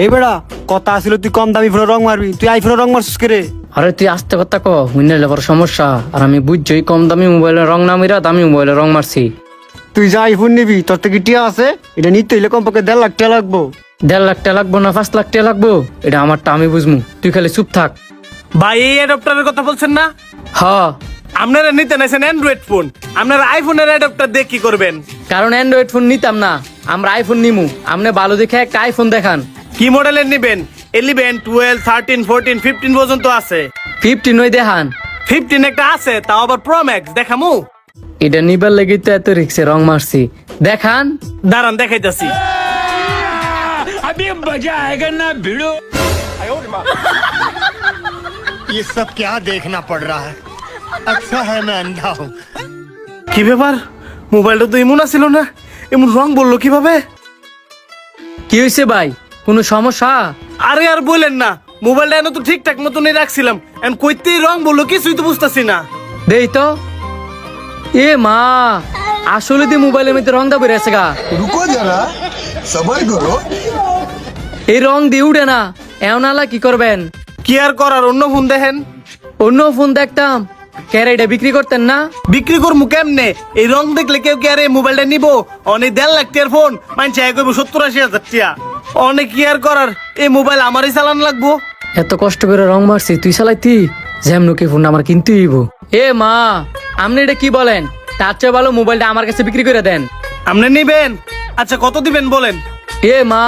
এই বেড়া কথা আসিল তুই কম দামি ফোনে রং মারবি, তুই আইফোনে রং মারছিস কে রে? আরে তুই আস্তে কথা ক, হুইনাইলে বড় সমস্যা। আর আমি বুঝছই কম দামি মোবাইলে রং না মিরা দামি মোবাইলে রং মারছি। তুই যা আইফোন নিবি তোর থেকে টিয়া আছে, এটা নিতে হইলে কমপক্ষে 1.5 লাখ টাকা লাগবো। 1.5 লাখ টাকা লাগবো না 5 লাখ টাকা লাগবো, এটা আমারটা আমি বুঝমু। তুই খালি চুপ থাক। ভাই এই অ্যাডাপ্টারের কথা বলছেন না? হ, আপনারা নিতে নাইছেন অ্যান্ড্রয়েড ফোন, আপনারা আইফোনের অ্যাডাপ্টার দিয়ে কি করবেন? কারণ অ্যান্ড্রয়েড ফোন নিতাম না, আমরা আইফোন নিমু। আপনি ভালো দেখে একটা আইফোন দেখান। কি মডেলের নিবেন? 11, 12, 13, 14, 15 পর্যন্ত আছে। 15 ওই দেখান। 15 একটা আছে, তাও আবার প্রো ম্যাক্স। দেখামু? এটা নিবার লেগে তো এত রিক্সে রং মারছি। দেখান। দাঁড়ান দেখাইতাছি। ये सब क्या देखना पड़ रहा है? अच्छा है मैं अंधा हूँ। কি ব্যাপার, মোবাইলটা তো এমন ছিল না, এমন রং বললো কিভাবে? কি হয়েছে ভাই, কোনো সমস্যা? আরে আর বলেন না, মোবাইলটা এনে তো ঠিকঠাক মতনই রাখছিলাম, এখন কইতেই রং বললো, কিছুই তো বুঝতেছি না। দেই তো। এ মা, আসলে দি মোবাইলের মধ্যে রং দা বেরিয়েছে গা। रुको जरा सबर करो। এই রং দিয়ে উঠে না, এমন আলা কি করবেন? কি আর করার, অন্য ফোন দেখেন। অন্য ফোন দেখতাম, ক্যারেটা বিক্রি করতেন না? বিক্রি করবো কেমনে? এই রং দেখলে কেউ কি আর এই মোবাইলটা নিবো? অনেক 1.5 লাখ টাকার ফোন, মানছে 70-80 হাজার টাকা। অনেক কি আর করার, এই মোবাইল আমারই চালান লাগবো। এত কষ্ট করে রং মারছি, তুই চালাইতি? যেমনকি ফোন আমার কিনতে হইব। এ মা, আপনি এটা কি বলেন? তার চেয়ে ভালো মোবাইলটা আমার কাছে বিক্রি করে দেন। আপনি নিবেন? আচ্ছা কত দিবেন বলেন? এ মা,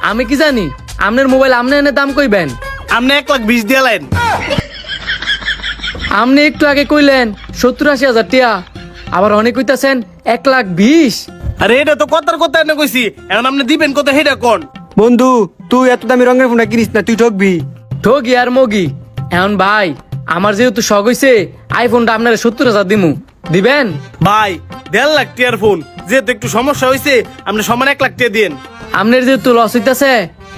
আমি কি জানি আপনার মোবাইল আপনি এনে দাম কইবেন? আপনি 1,20,000 দিয়ে লাইন। আপনি একটু আগে কইলেন 70-80 হাজার টিয়া, আবার অনেক কইতাছেন 1,20,000। আরে এটা তো কথার কথা এনে কইছি, এখন আপনি দিবেন কত হেটা কোন? বন্ধু তুই এত দামি রঙের ফোনটা কিনিস না, তুই ঠকবি। ঠগি আর মগি। এখন ভাই আমার যেহেতু শখ হইছে, আইফোনটা আপনার 70,000 দিমু, দিবেন? ভাই 1.5 লাখ টাকার ফোন, যেহেতু একটু সমস্যা হয়েছে, আপনি সমান 1 লাখ টাকা দিন। আপনার যেহেতু লস হইতাছে,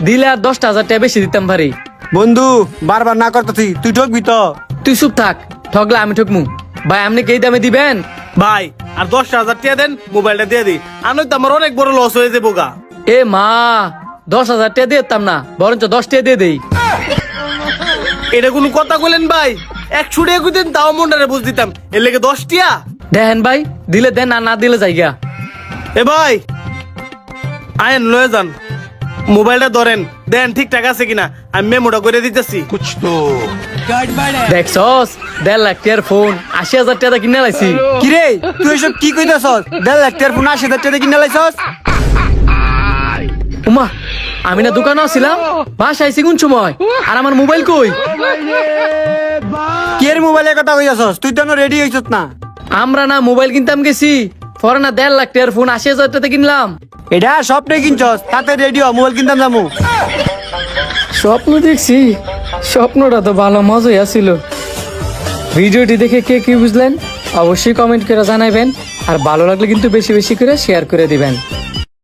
দিলে আর 10,000 টাকা বেশি দিতাম পারি। বন্ধু বারবার না করতেছি, তুই ঠকবি তো। তুই চুপ থাক, ঠগলা আমি ঠকমু। ভাই আপনি কি এই দামে দিবেন? ভাই আর 10,000 টাকা দেন, মোবাইলটা দিয়ে দিই। আর নয়তো আমার অনেক বড় লস হয়ে যাবো গা। এ মা, 10,000 টাকা দিয়ে দিতাম না, বরঞ্চ 10 টাকা দিয়ে দেই। এটা কোনো কথা বলেন ভাই? 100 টাকা কইতেন তাও মনটারে বুঝ দিতাম, এর লেগে 10 টাকা। দেখেন ভাই, দিলে দেন আর না দিলে যাইগা। এ ভাই আয়েন লয়ে যান, মোবাইলটা ধরেন, দেন ঠিকঠাক আছে কিনা, আমি মেমোটা করে দিতেছি। कुछ तो দেখছস, 1.5 লাখ টাকার ফোন 80,000 টাকা কিনে লাইছি। কি রে তুই এসব কি কইতাছস? 1.5 লাখ টাকার ফোন 80,000 টাকা কিনে লাইছস? উমা, আমি না দোকানে ছিলাম, বাসায় আইছি কোন সময়? আর আমার মোবাইল কই? কি এর মোবাইলের কথা কইতাছস? তুই তো রেডি হইছস না। আমরা না মোবাইল কিনতাম গেছি, পরে না 1.5 লাখ টাকার ফোন 80,000 টাকা কিনলাম। এটা স্বপ্নে কিনছস, তাতে রেডিও মোবাইল কিনতাম যামু। স্বপ্ন দেখছি, স্বপ্নটা তো ভালো মজাই আছিল। ভিডিওটি দেখে কে কি বুঝলেন অবশ্যই কমেন্ট করে জানাবেন, আর ভালো লাগলে কিন্তু বেশি বেশি করে শেয়ার করে দিবেন।